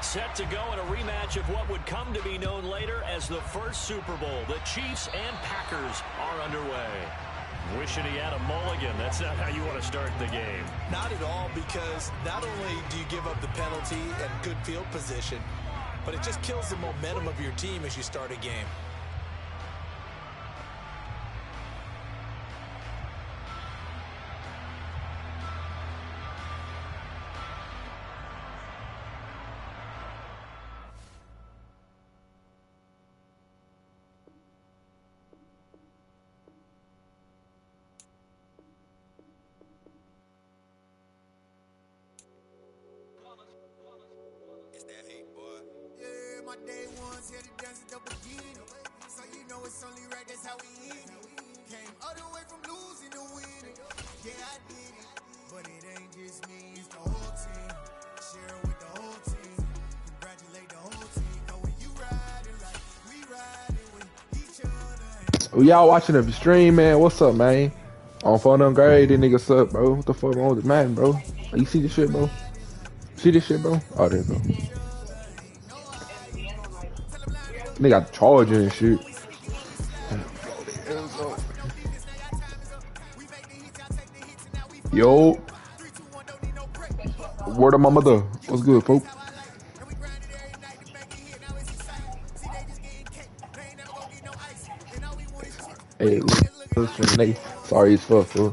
set to go in a rematch of what would come to be known later as the first Super Bowl. The Chiefs and Packers are underway. Wishing he had a mulligan. That's not how you want to start the game. Not at all, because not only do you give up the penalty and good field position, but it just kills the momentum of your team as you start a game. My day ones here to dance at the beginning. So you know it's only right, that's how we eat it. Came all the way from losing to winning. Yeah, I did it. But it ain't just me, it's the whole team. Share it with the whole team. Congratulate the whole team. Cause when you riding like we riding with each other. Oh, y'all watching the stream, man. What's up, man? On phone upgrade, this nigga suck, bro. What the fuck wrong with Madden, bro? You see this shit, bro? See this shit, bro? Oh, there you go. They got the charger and shit. Yo. Word of my mother. What's good, folks? Hey, listen, they sorry as fuck, bro.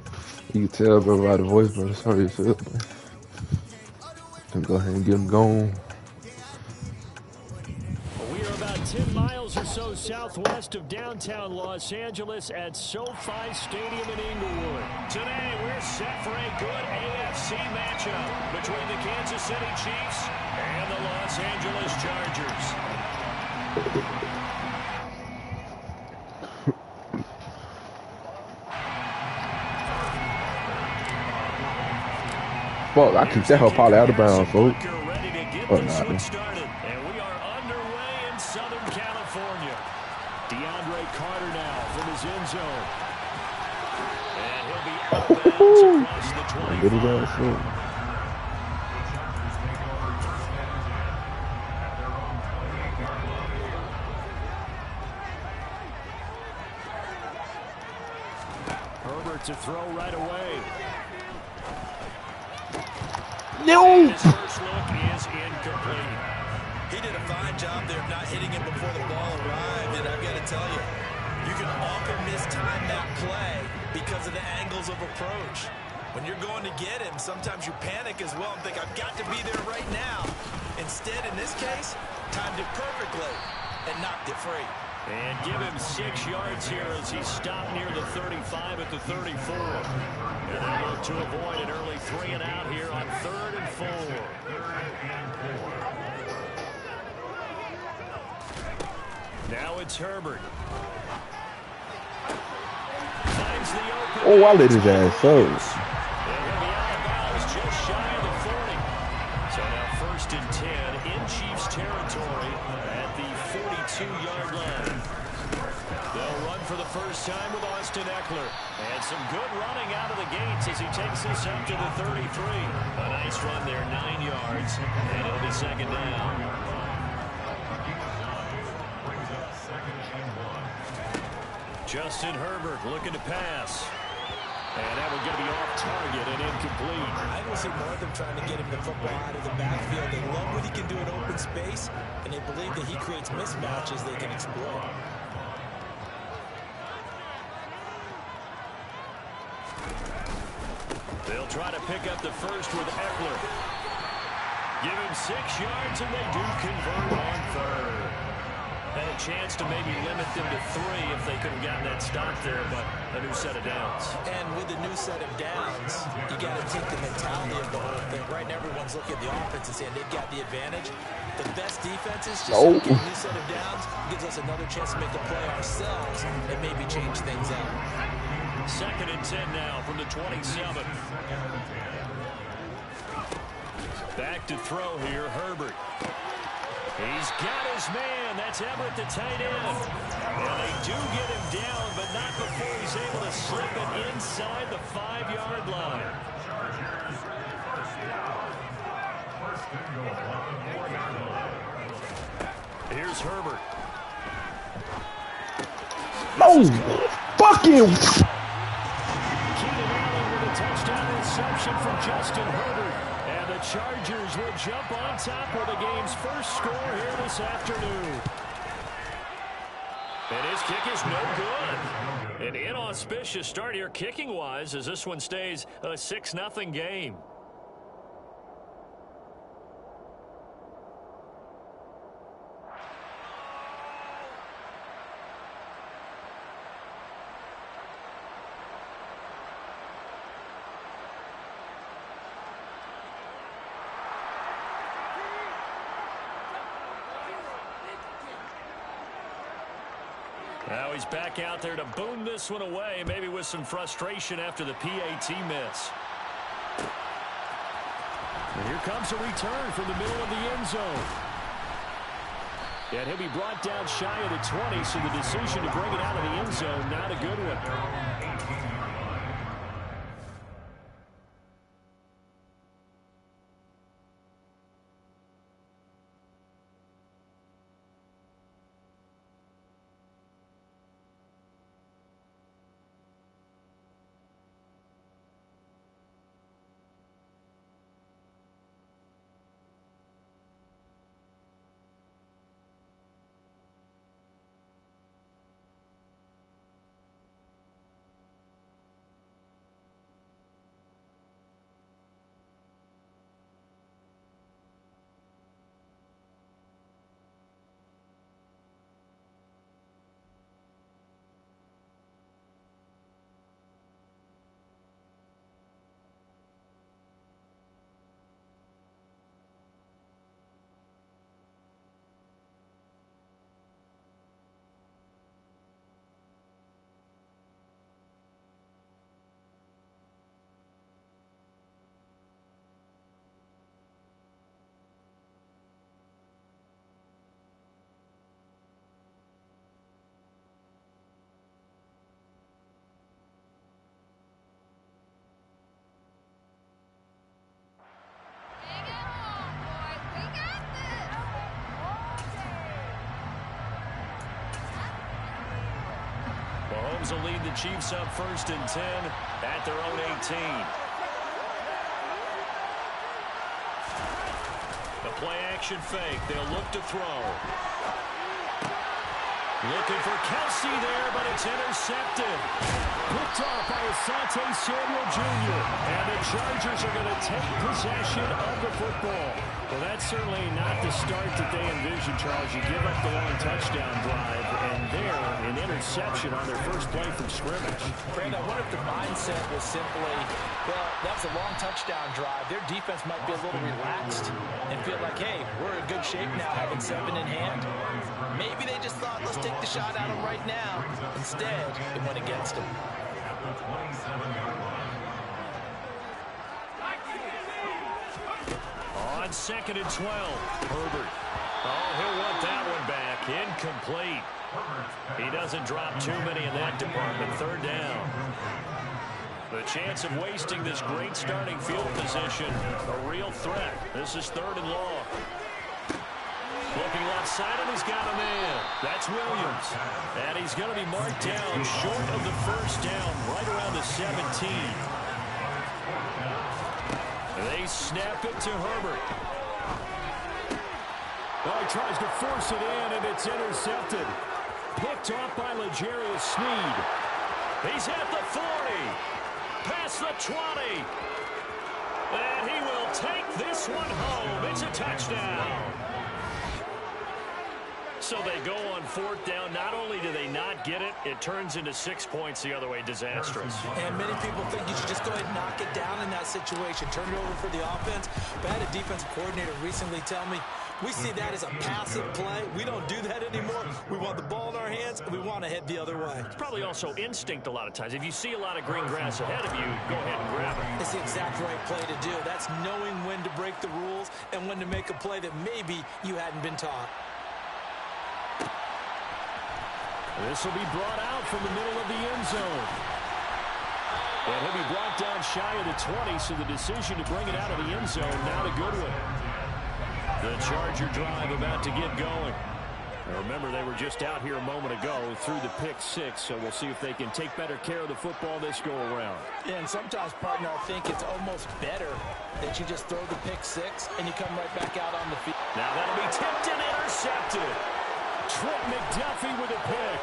You can tell, bro, by the voice, bro. Sorry as fuck, bro. Go ahead and get them going. 10 miles or so southwest of downtown Los Angeles at SoFi Stadium in Inglewood. Today, we're set for a good AFC matchup between the Kansas City Chiefs and the Los Angeles Chargers. Fuck, I kicked that hoe probably out of bounds, folks. Oh, nah. End zone. And he'll be out of bounds across the 24. Herbert to throw right away. No! His first look is incomplete. He did a fine job there of not hitting him before the ball arrived, and I've got to tell you, you can often mistime that play because of the angles of approach. When you're going to get him, sometimes you panic as well and think, I've got to be there right now. Instead, in this case, timed it perfectly and knocked it free. And give him 6 yards here as he stopped near the 35 at the 34. And they look to avoid an early 3 and out here on 3rd and 4. Now it's Herbert. Oh, I let his ass up. And he'll be out of bounds just shy of the 40. So now 1st and 10 in Chiefs territory at the 42-yard line. They'll run for the first time with Austin Eckler. And some good running out of the gates as he takes this up to the 33. A nice run there, 9 yards. And it'll be 2nd down. Justin Herbert looking to pass. And that one's going to be off target and incomplete. I don't see more of them trying to get him the football out of the backfield. They love what he can do in open space, and they believe that he creates mismatches they can exploit. They'll try to pick up the first with Eckler. Give him 6 yards, and they do convert on 3rd. Had a chance to maybe limit them to 3 if they could have gotten that stop there, but a new set of downs. And with the new set of downs, you got to take the mentality of the whole thing. Right now, everyone's looking at the offense and saying they've got the advantage. The best defenses just get a new set of downs, gives us another chance to make the play ourselves and maybe change things out. 2nd and 10 now from the 27. Back to throw here, Herbert. He's got his man. That's Everett, the tight end. And they do get him down, but not before he's able to slip it inside the 5-yard line. Here's Herbert. No! Fucking! Keenan Allen with a touchdown reception from Justin Herbert. And the Chargers will jump on top of the game's first score here this afternoon. And his kick is no good. An inauspicious start here kicking-wise as this one stays a 6-0 game. Now he's back out there to boom this one away, maybe with some frustration after the PAT miss. And here comes a return from the middle of the end zone. And he'll be brought down shy of the 20, so the decision to bring it out of the end zone, not a good one. Mahomes will lead the Chiefs up 1st and 10 at their own 18. The play-action fake. They'll look to throw. Looking for Kelsey there, but it's intercepted. Picked off by Asante Samuel Jr. And the Chargers are going to take possession of the football. Well, that's certainly not the start that they envisioned, Charles. You give up the long touchdown drive, and there, an interception on their first play from scrimmage. Brandon, I wonder if the mindset was simply, well, that was a long touchdown drive. Their defense might be a little relaxed and feel like, hey, we're in good shape now, having 7 in hand. Maybe they just thought, let's take the shot at them right now. Instead, it went against them. On 2nd and 12, Herbert. Oh, he'll want that one back. Incomplete. He doesn't drop too many in that department. 3rd down. The chance of wasting this great starting field position, a real threat. This is 3rd and long. Looking left side, and he's got a man. That's Williams. And he's going to be marked down short of the 1st down, right around the 17. They snap it to Herbert. Well, he tries to force it in, and it's intercepted. Picked off by L'Jarius Sneed. He's at the 40. Past the 20. And he will take this one home. It's a touchdown. So they go on 4th down. Not only do they not get it, it turns into 6 points the other way. Disastrous. And many people think you should just go ahead and knock it down in that situation. Turn it over for the offense. But I had a defensive coordinator recently tell me, we see that as a passive play. We don't do that anymore. We want the ball in our hands, and we want to head the other way. It's probably also instinct a lot of times. If you see a lot of green grass ahead of you, go ahead and grab it. It's the exact right play to do. That's knowing when to break the rules and when to make a play that maybe you hadn't been taught. This will be brought out from the middle of the end zone. And he'll be brought down shy of the 20, so the decision to bring it out of the end zone, not a good one. The Charger drive about to get going. Now remember, they were just out here a moment ago through the pick six, so we'll see if they can take better care of the football this go-around. Yeah, and sometimes, partner, I think it's almost better that you just throw the pick six and you come right back out on the field. Now that'll be tipped and intercepted. Trent McDuffie with a pick.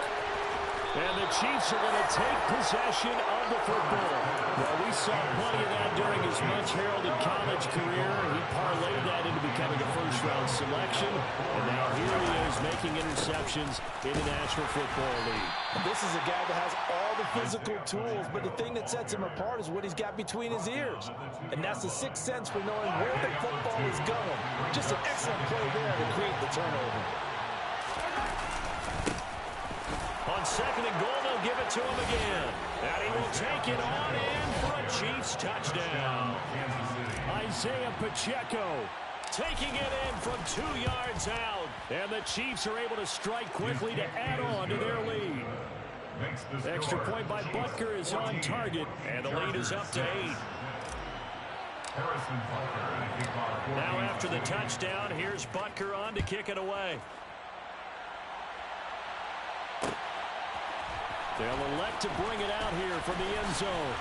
And the Chiefs are going to take possession of the football. Well, we saw plenty of that during his much-heralded college career. He parlayed that into becoming a first-round selection. And now here he is making interceptions in the National Football League. This is a guy that has all the physical tools, but the thing that sets him apart is what he's got between his ears. And that's the sixth sense for knowing where the football is going. Just an excellent play there to create the turnover. On second and goal, they'll give it to him again. And he will take it on in for a Chiefs touchdown. Isaiah Pacheco taking it in from 2 yards out. And the Chiefs are able to strike quickly to add on to their lead. Extra point by Butker is on target, and the lead is up to 8. Now after the touchdown, here's Butker on to kick it away. They'll elect to bring it out here from the end zone.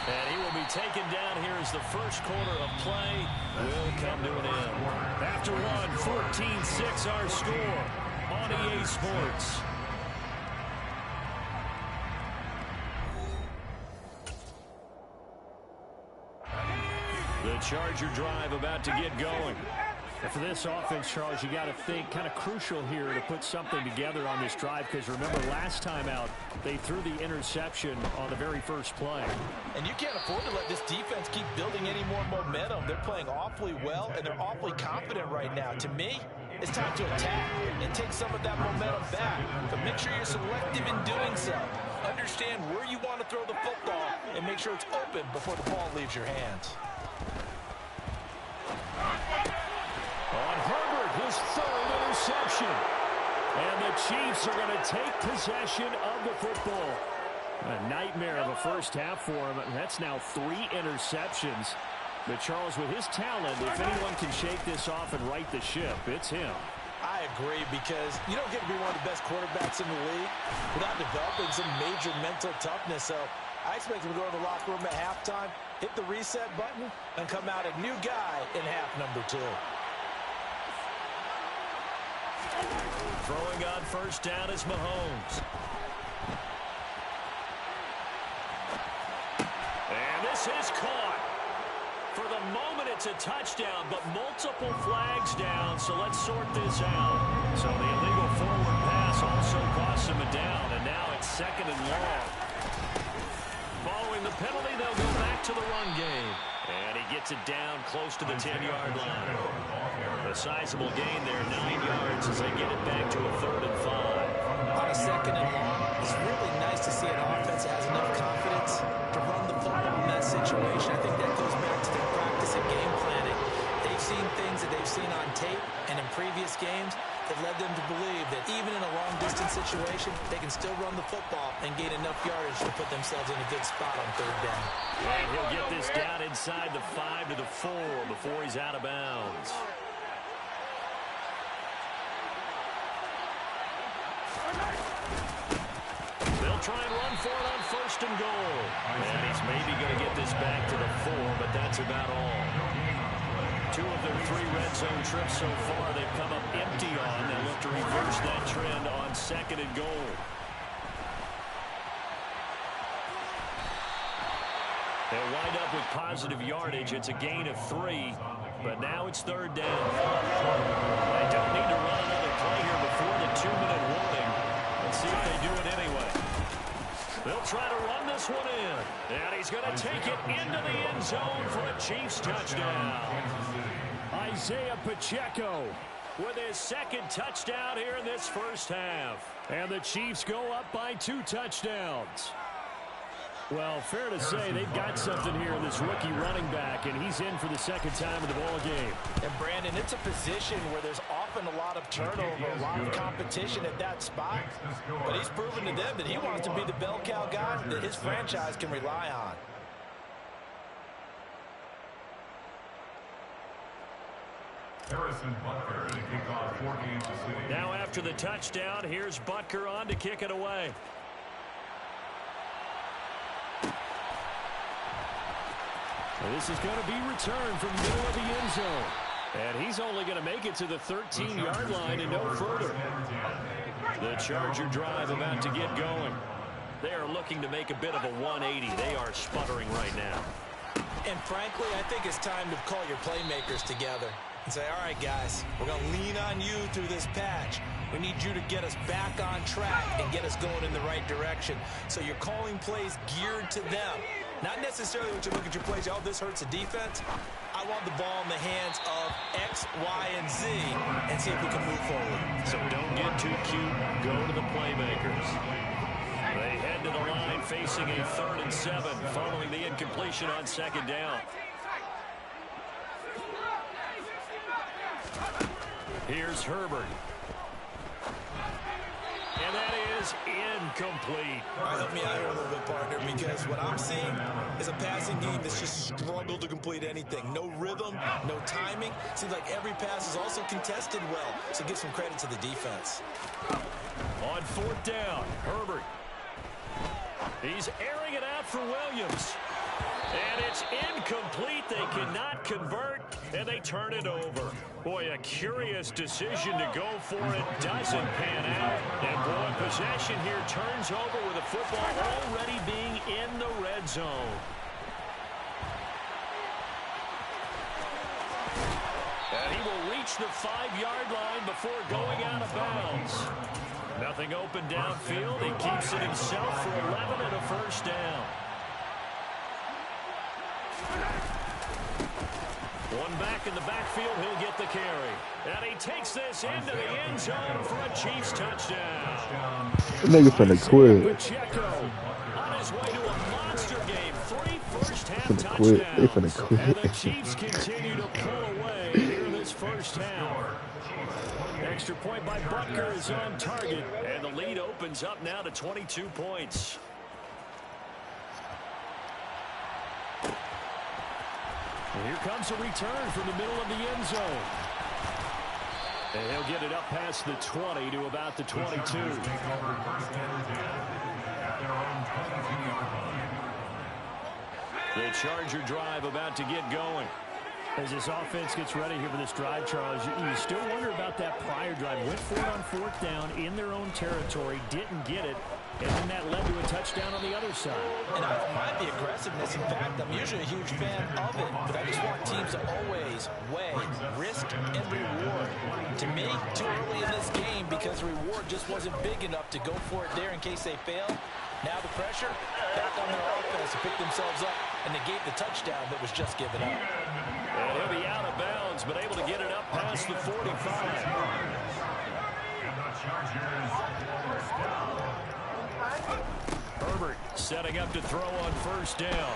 And he will be taken down here as the first quarter of play will come to an end. After one, 14-6 our score on EA Sports. The Charger drive about to get going. And for this offense, Charles, you got to think kind of crucial here to put something together on this drive, because remember last time out they threw the interception on the very first play. And you can't afford to let this defense keep building any more momentum. They're playing awfully well, and they're awfully confident right now. To me, it's time to attack and take some of that momentum back. But make sure you're selective in doing so. Understand where you want to throw the football and make sure it's open before the ball leaves your hands. On Herbert, his third interception. And the Chiefs are going to take possession of the football. A nightmare of a first half for him. That's now 3 interceptions. But Charles, with his talent, if anyone can shake this off and right the ship, it's him. I agree, because you don't get to be one of the best quarterbacks in the league without developing some major mental toughness. So I expect him to go to the locker room at halftime, hit the reset button, and come out a new guy in half number 2. Throwing on first down is Mahomes. And this is caught. For the moment, it's a touchdown, but multiple flags down, so let's sort this out. So the illegal forward pass also costs him a down, and now it's second and long. Following the penalty, they'll go back to the run game. And he gets it down close to the 10-yard line. A sizable gain there, 9 yards as they get it back to a 3rd and 5. On a second and long, it's really nice to see an offense that has enough confidence to run the football in that situation. I think that goes back to their practice and game planning. They've seen things that they've seen on tape and in previous games that led them to believe that even in a long-distance situation, they can still run the football and gain enough yardage to put themselves in a good spot on 3rd down. And he'll get this down inside the 5 to the 4 before he's out of bounds. They'll try and run for it on 1st and goal. And he's maybe going to get this back to the 4, but that's about all. 2 of their 3 red zone trips so far they've come up empty on. They'll look to reverse that trend on 2nd and goal. They'll wind up with positive yardage. It's a gain of 3, but now it's 3rd down. They don't need to run another play here before the 2-minute warning. Let's see if they do it anyway. They'll try to run this one in. And he's going to take it into the end zone for a Chiefs touchdown. Isaiah Pacheco with his 2nd touchdown here in this first half. And the Chiefs go up by 2 touchdowns. Well, fair to say they've got something here in this rookie running back, and he's in for the 2nd time in the ball game. And Brandon, it's a position where there's often a lot of turnover, a lot of competition at that spot. But he's proven to them that he wants to be the bell cow guy that his franchise can rely on. Now after the touchdown, here's Butker on to kick it away. And this is going to be returned from the middle of the end zone. And he's only going to make it to the 13-yard line and no further. The Charger drive about to get going. They are looking to make a bit of a 180. They are sputtering right now. And frankly, I think it's time to call your playmakers together and say, all right, guys, we're going to lean on you through this patch. We need you to get us back on track and get us going in the right direction. So you're calling plays geared to them. Not necessarily when you look at your plays, oh, this hurts the defense. I want the ball in the hands of X, Y, and Z and see if we can move forward. So don't get too cute. Go to the playmakers. They head to the line facing a 3rd and 7 following the incompletion on 2nd down. Here's Herbert. And that is incomplete. All right, help me out here a little bit, partner, because what I'm seeing is a passing game that's just struggled to complete anything. No rhythm, no timing. Seems like every pass is also contested well, so give some credit to the defense. On 4th down, Herbert. He's airing it out for Williams. And it's incomplete. They cannot convert, and they turn it over. Boy, a curious decision to go for it. Doesn't pan out. And boy, possession here turns over with the football already being in the red zone. And he will reach the 5-yard line before going out of bounds. Nothing open downfield. He keeps it himself for 11 and a 1st down. One back in the backfield, he'll get the carry. And he takes this into the end zone for a Chiefs touchdown. That nigga finna quit. Pacheco on his way to a monster game. 3 first-half Finna quit. They touchdowns. finna quit. And the Chiefs continue to pull away here in this first half. Extra point by Butker is on target. And the lead opens up now to 22 points. Here comes a return from the middle of the end zone. And he'll get it up past the 20 to about the 22. The Charger drive about to get going. As this offense gets ready here for this drive, Charles, you still wonder about that prior drive. Went for it on 4th down in their own territory, didn't get it, and then that led to a touchdown on the other side. And I don't mind the aggressiveness. In fact, I'm usually a huge fan of it, but I just want teams to always weigh risk and reward. To me, too early in this game because the reward just wasn't big enough to go for it there in case they fail. Now the pressure back on their offense to pick themselves up and negate the touchdown that was just given up. And he'll be out of bounds, but able to get it up past the 45. Herbert setting up to throw on 1st down.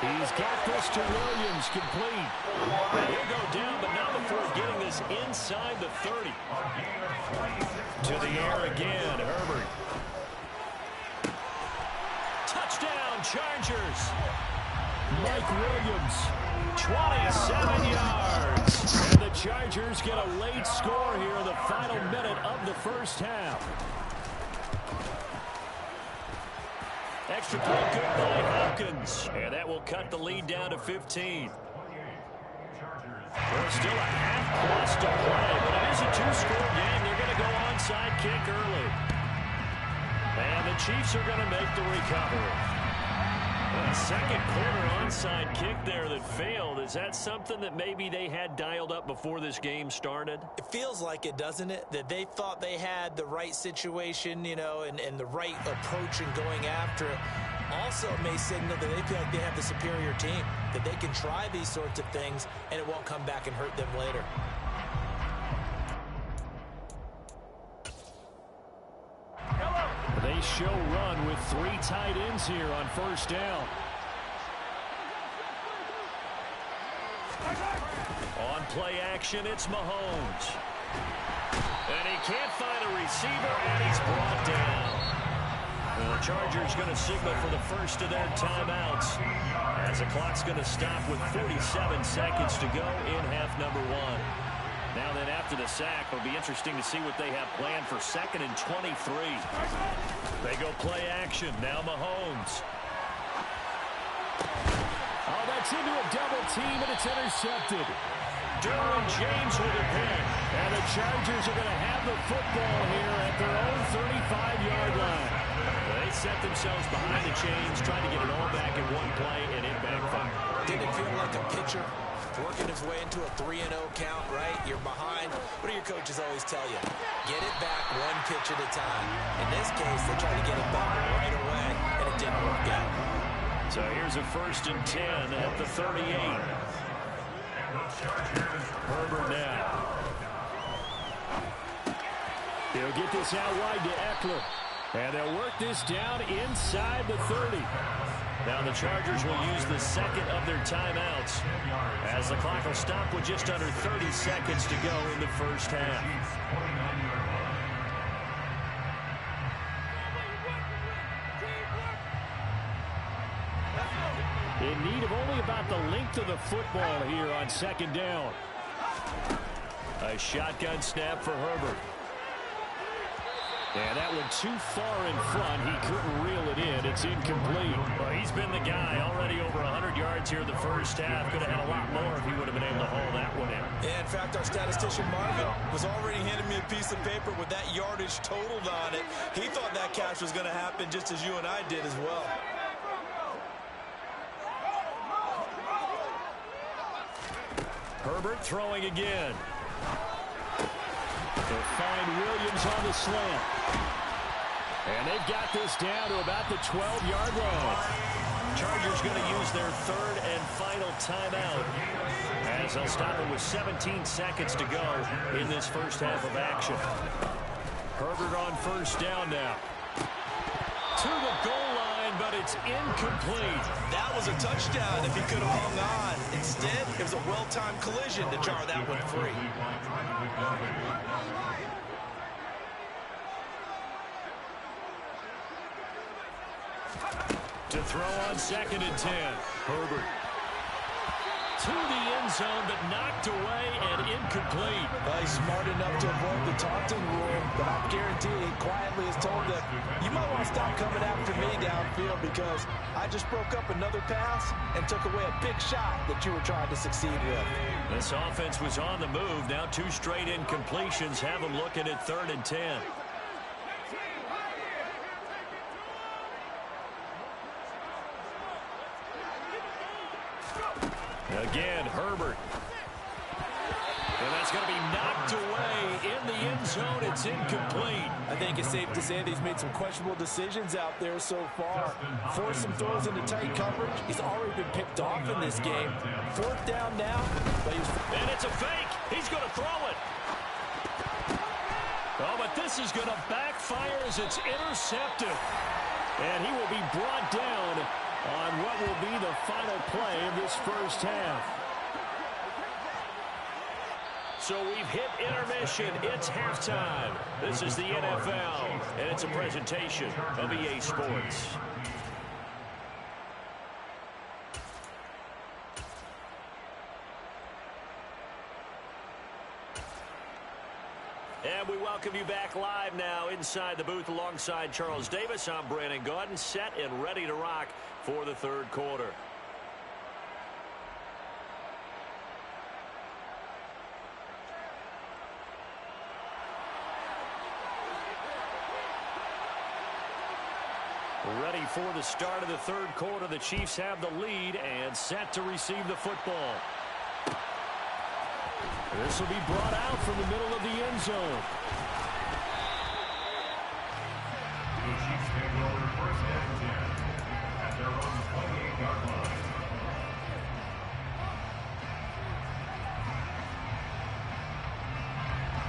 He's got this to Williams, complete. He'll go down, but not before getting this inside the 30. To the air again, Herbert. Touchdown, Chargers. Mike Williams, 27 yards. And the Chargers get a late score here in the final minute of the first half. Extra point good by Hopkins. And that will cut the lead down to 15. There's still a half plus to play, but it is a 2-score game. They're going to go onside kick early. And the Chiefs are going to make the recovery. A second quarter onside kick there that failed. Is that something that maybe they had dialed up before this game started? It feels like it, doesn't it? That they thought they had the right situation, you know, and the right approach in going after it. Also, it may signal that they feel like they have the superior team, that they can try these sorts of things, and it won't come back and hurt them later. They show run with 3 tight ends here on 1st down. On play action, it's Mahomes. And he can't find a receiver, and he's brought down. Well, the Chargers going to signal for the first of their timeouts as the clock's going to stop with 47 seconds to go in half number one. Now then, after the sack, it'll be interesting to see what they have planned for 2nd and 23. They go play action. Now Mahomes. Oh, that's into a double team, and it's intercepted. Derwin James with a pick. And the Chargers are going to have the football here at their own 35-yard line. They set themselves behind the chains, trying to get it all back in one play, and it backfired. Didn't it feel like a pitcher working his way into a 3-0 count, right? You're behind. What do your coaches always tell you? Get it back one pitch at a time. In this case, they tried to get it back right away, and it didn't work out. So here's a 1st and 10 at the 38. Herbert now. They'll get this out wide to Eckler. And they'll work this down inside the 30. Now the Chargers will use the 2nd of their timeouts as the clock will stop with just under 30 seconds to go in the first half. In need of only about the length of the football here on 2nd down. A shotgun snap for Herbert. And that one too far in front. He couldn't reel it in. It's incomplete. Well, he's been the guy already over 100 yards here in the first half. Could have had a lot more if he would have been able to haul that one in. Yeah, in fact, our statistician Marvin was already handing me a piece of paper with that yardage totaled on it. He thought that catch was going to happen just as you and I did as well. Herbert throwing again. They'll find Williams on the slant. And they've got this down to about the 12-yard line. Chargers going to use their 3rd and final timeout as they'll stop it with 17 seconds to go in this first half of action. Herbert on 1st down now. To the goal line, but it's incomplete. That was a touchdown if he could have hung on. Instead, it was a well-timed collision to jar that one free. To throw on 2nd and 10. Herbert. To the end zone, but knocked away and incomplete. He's smart enough to avoid the taunting rule, but I guarantee he quietly has told them, you might want to stop coming after me downfield because I just broke up another pass and took away a big shot that you were trying to succeed with. This offense was on the move. Now 2 straight incompletions have them looking at 3rd and 10. Again, Herbert. And that's going to be knocked away in the end zone. It's incomplete. I think it's safe to say that he's made some questionable decisions out there so far. Forced some throws into tight coverage. He's already been picked off in this game. 4th down now. And it's a fake. He's going to throw it. Oh, but this is going to backfire as it's intercepted. And he will be brought down on what will be the final play of this first half. So we've hit intermission. It's halftime. This is the NFL, and it's a presentation of EA Sports. And we welcome you back live now inside the booth alongside Charles Davis. I'm Brandon Gaudin, set and ready to rock for the 3rd quarter. Ready for the start of the 3rd quarter. The Chiefs have the lead and set to receive the football. This will be brought out from the middle of the end zone. The Chiefs take over 1st and 10 at their own 28-yard line.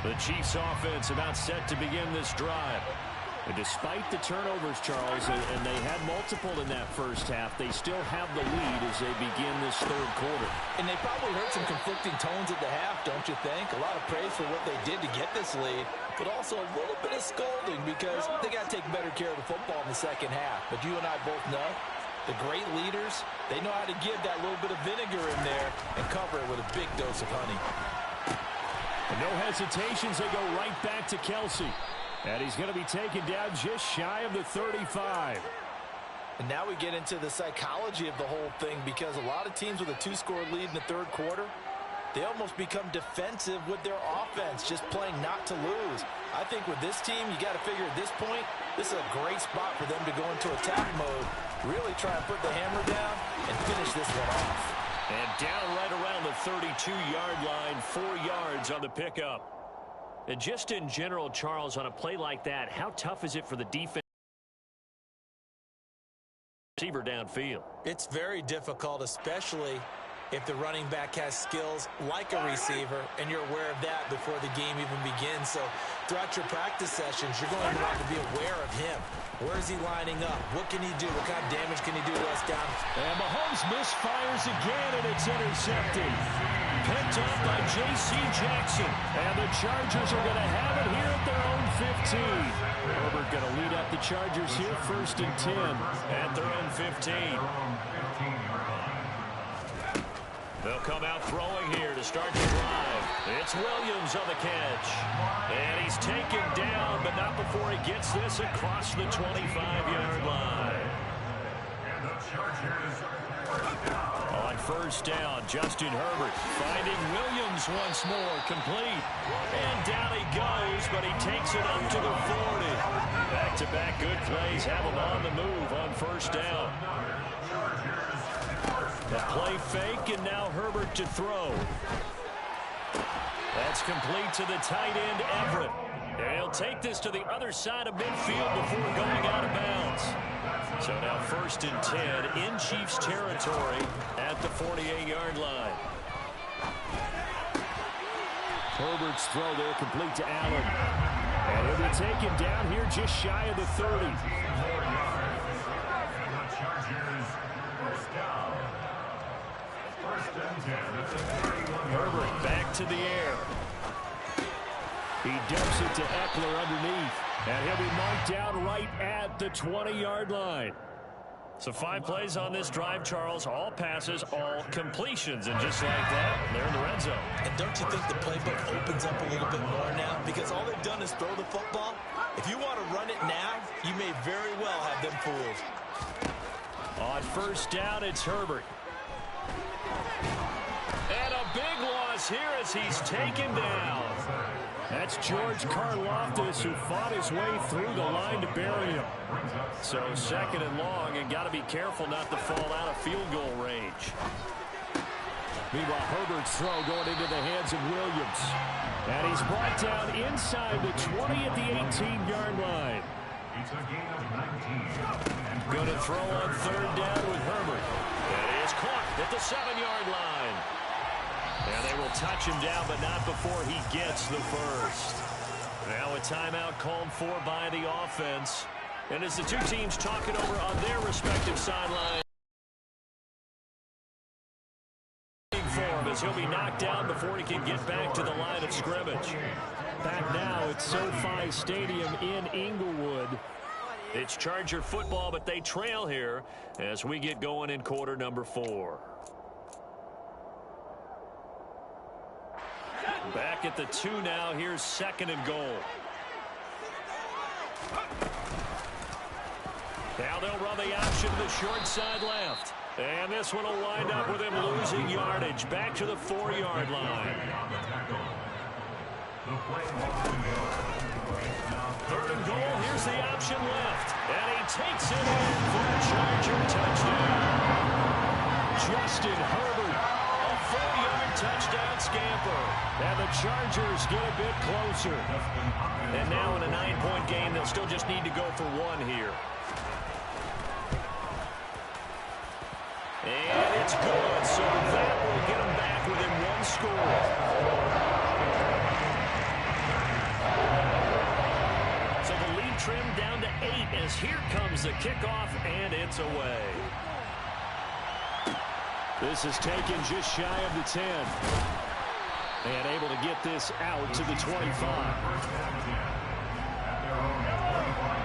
The Chiefs offense about set to begin this drive. And despite the turnovers, Charles, and they had multiple in that first half, they still have the lead as they begin this third quarter. And they probably heard some conflicting tones at the half, don't you think? A lot of praise for what they did to get this lead, but also a little bit of scolding because they got to take better care of the football in the second half. But you and I both know the great leaders, they know how to give that little bit of vinegar in there and cover it with a big dose of honey. And no hesitations, they go right back to Kelsey. And he's going to be taken down just shy of the 35. And now we get into the psychology of the whole thing because a lot of teams with a 2-score lead in the third quarter, they almost become defensive with their offense, just playing not to lose. I think with this team, you got to figure at this point, this is a great spot for them to go into attack mode, really try and put the hammer down and finish this one off. And down right around the 32-yard line, 4 yards on the pickup. And just in general, Charles, on a play like that, how tough is it for the defense receiver downfield? It's very difficult, especially if the running back has skills like a receiver, and you're aware of that before the game even begins. So throughout your practice sessions, you're going to want to be aware of him. Where is he lining up? What can he do? What kind of damage can he do to us down? And Mahomes misfires again, and it's intercepted. Picked up by J.C. Jackson. And the Chargers are going to have it here at their own 15. Herbert going to lead up the Chargers here, 1st and 10 at their own 15. They'll come out throwing here to start the drive. It's Williams on the catch. And he's taken down, but not before he gets this across the 25-yard line. On 1st down, Justin Herbert finding Williams once more, complete. And down he goes, but he takes it up to the 40. Back-to-back good plays have him on the move on 1st down. The play fake, and now Herbert to throw. That's complete to the tight end, Everett. And he'll take this to the other side of midfield before going out of bounds. So now 1st and 10 in Chiefs territory at the 48-yard line. Herbert's throw there complete to Allen. And he'll be taken down here just shy of the 30. Herbert back to the air. He dumps it to Eckler underneath. And he'll be marked down right at the 20-yard line. So 5 plays on this drive, Charles. All passes, all completions. And just like that, they're in the red zone. And don't you think the playbook opens up a little bit more now? Because all they've done is throw the football. If you want to run it now, you may very well have them fooled. On 1st down, it's Herbert. And a big loss here as he's taken down. That's George Karlaftis, who fought his way through the line to bury him. So 2nd and long, and got to be careful not to fall out of field goal range. Meanwhile, Herbert's throw going into the hands of Williams. And he's brought down inside the 20 at the 18-yard line. Going to throw on 3rd down with Herbert. And he is caught at the 7-yard line. And they will touch him down, but not before he gets the first. Now a timeout called for by the offense. And as the two teams talk it over on their respective sidelines, for him as he'll be knocked down before he can get back to the line of scrimmage. Back now at SoFi Stadium in Inglewood. It's Charger football, but they trail here as we get going in quarter number 4. Back at the 2 now. Here's 2nd and goal. Now they'll run the option to the short side left. And this one will wind up with him losing yardage. Back to the 4-yard line. 3rd and goal. Here's the option left. And he takes it in for a Charger touchdown. Justin Herbert, a 4-yard touchdown scamper. And the Chargers get a bit closer. And now in a 9-point game, they'll still just need to go for 1 here. And it's good, so that will get them back within 1 score. So the lead trimmed down to 8 as here comes the kickoff, and it's away. This is taken just shy of the 10. And able to get this out to the 25.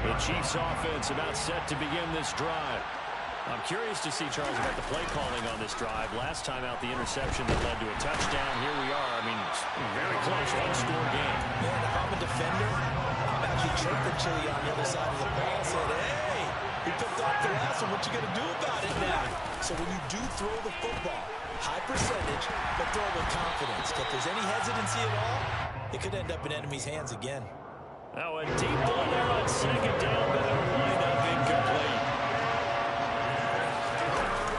The Chiefs offense about set to begin this drive. I'm curious to see, Charles, about the play calling on this drive. Last time out, the interception that led to a touchdown. Here we are. I mean, very close, one-score game. Man, if I'm a defender, I'm actually chirping Chili on the other side of the ball. Said, hey, he picked off the last one. What you going to do about it now? So when you do throw the football, high percentage, but throw with confidence. If there's any hesitancy at all, it could end up in enemy's hands again. Now a deep ball there on second down, but it'll wind up incomplete.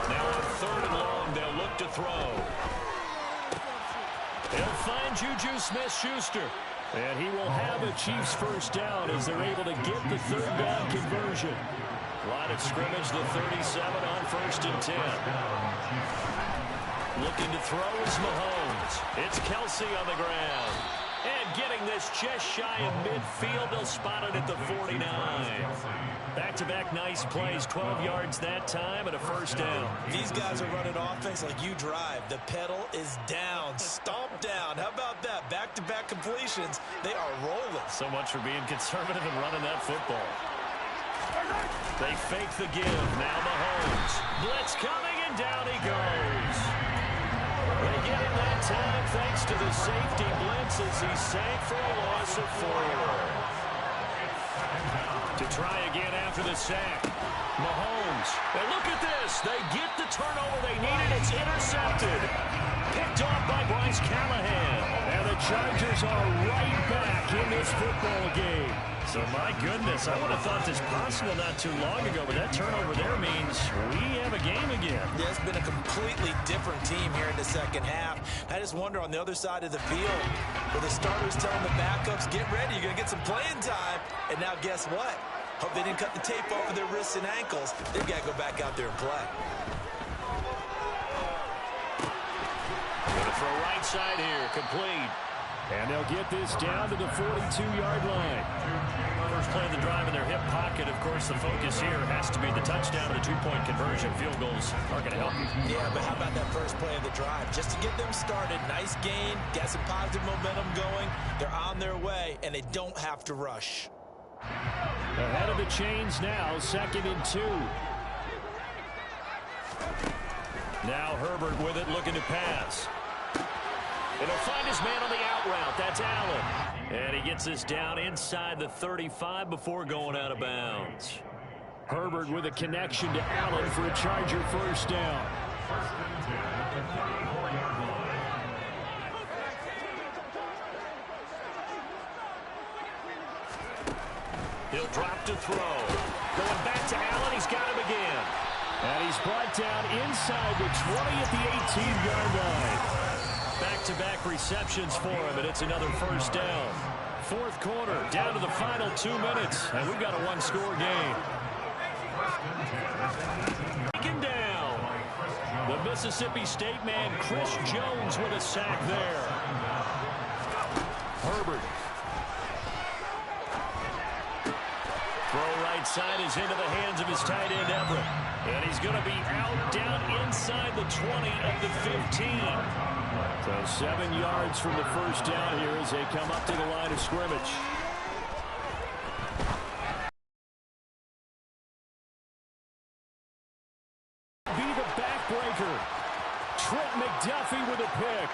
Now on third and long, they'll look to throw. He'll find Juju Smith-Schuster. And he will have a Chiefs first down as they're able to get the third down conversion. Line of scrimmage, the 37 on first and 10. Looking to throw is Mahomes. It's Kelsey on the ground. And getting this just shy of midfield. They'll spot it at the 49. Back-to-back nice plays. 12 yards that time and a first down. These guys are running offense like you drive. The pedal is down. Stomp down. How about that? Back-to-back completions. They are rolling. So much for being conservative and running that football. They fake the give. Now Mahomes. Blitz coming, and down he goes. They get him that time thanks to the safety blitz as he sank for a loss of 4. To try again after the sack. Mahomes. And look at this. They get the turnover they needed. It's intercepted. Picked off by Bryce Callahan. And the Chargers are right back in this football game. So, my goodness, I would have thought this possible not too long ago, but that turnover there means we have a game again. Yeah, it's been a completely different team here in the second half. I just wonder on the other side of the field, where the starters telling the backups, get ready, you're going to get some playing time. And now guess what? Hope they didn't cut the tape off of their wrists and ankles. They've got to go back out there and play. Going to throw right side here, complete. And they'll get this down to the 42-yard line. First play of the drive in their hip pocket. Of course, the focus here has to be the touchdown and the two-point conversion. Field goals are going to help you. Yeah, but how about that first play of the drive? Just to get them started, nice gain, got some positive momentum going. They're on their way, and they don't have to rush. Ahead of the chains now, 2nd and 2. Now Herbert with it, looking to pass. It'll find his man on the out route. That's Allen. And he gets this down inside the 35 before going out of bounds. Herbert with a connection to Allen for a Charger first down. He'll drop to throw. Going back to Allen. He's got him again. And he's brought down inside the 20 at the 18-yard line. Back-to-back receptions for him, and it's another first down. Fourth quarter, down to the final 2 minutes, and we've got a one-score game. Taken down. The Mississippi State man, Chris Jones, with a sack there. Herbert. Throw right side is into the hands of his tight end, Everett. And he's going to be out down inside the 20 of the 15. So 7 yards from the first down here as they come up to the line of scrimmage. Be the backbreaker. Trent McDuffie with a pick.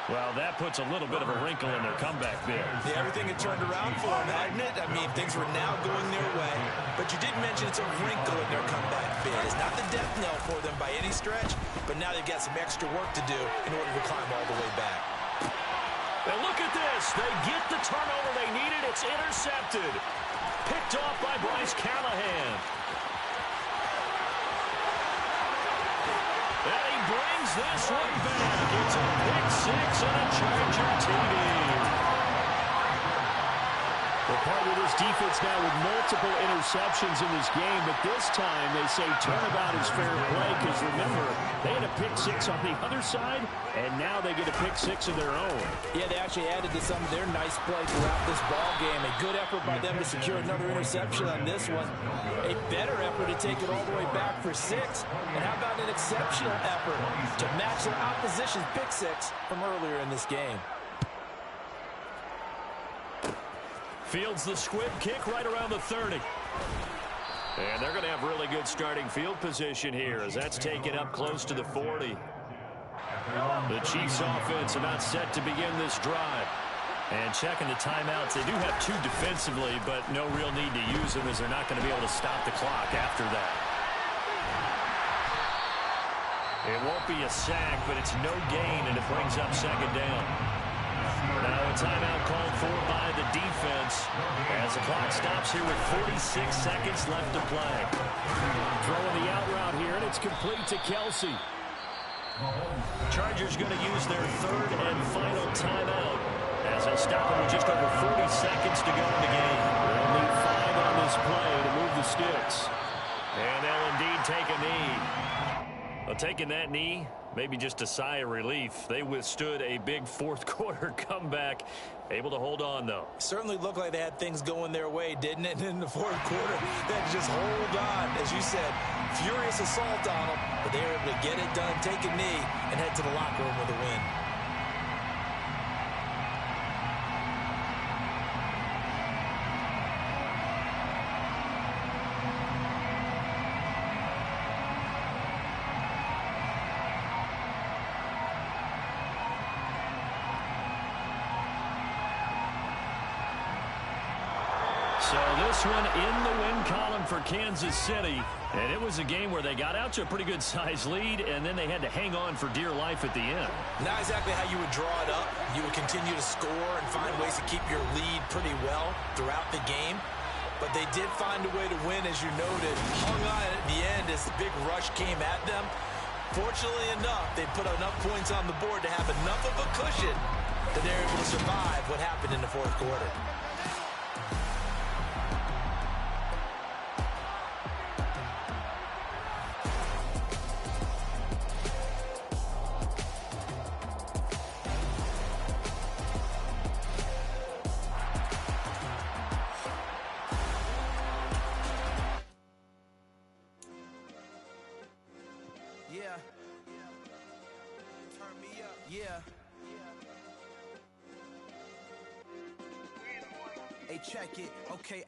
Well, that puts a little bit of a wrinkle in their comeback bid. Yeah, everything had turned around for them, hadn't it? I mean, things were now going their way. But you did mention it's a wrinkle in their comeback bid. It's not the death knell for them by any stretch, but now they've got some extra work to do in order to climb all the way back. And look at this. They get the turnover they needed. It's intercepted. Picked off by Bryce Callahan. And he brings this one back. It's a pick six and a Charger TD. Well, part of with this defense now with multiple interceptions in this game, but this time they say turnabout is fair play because, remember, they had a pick six on the other side, and now they get a pick six of their own. Yeah, they actually added to some of their nice play throughout this ball game. A good effort by them to secure another interception on this one. A better effort to take it all the way back for 6. And how about an exceptional effort to match their opposition's pick six from earlier in this game? Fields the squib kick right around the 30. And they're going to have really good starting field position here as that's taken up close to the 40. The Chiefs offense about set to begin this drive. And checking the timeouts, they do have 2 defensively, but no real need to use them as they're not going to be able to stop the clock after that. It won't be a sack, but it's no gain, and it brings up second down. Now a timeout called for by the defense as the clock stops here with 46 seconds left to play. Throwing the out route here, and it's complete to Kelsey. Chargers going to use their 3rd and final timeout as they'll stop it with just over 40 seconds to go in the game. They'll need 5 on this play to move the sticks. And they'll indeed take a knee. Well, taking that knee, maybe just a sigh of relief. They withstood a big fourth quarter comeback. Able to hold on, though. Certainly looked like they had things going their way, didn't it? And in the fourth quarter, they had to just hold on. As you said, furious assault on them, but they were able to get it done, take a knee, and head to the locker room with a win. So this one in the win column for Kansas City. And it was a game where they got out to a pretty good size lead, and then they had to hang on for dear life at the end. Not exactly how you would draw it up. You would continue to score and find ways to keep your lead pretty well throughout the game. But they did find a way to win, as you noted. Hung on at the end as the big rush came at them. Fortunately enough, they put enough points on the board to have enough of a cushion that they're able to survive what happened in the fourth quarter. Hey, check it. Okay.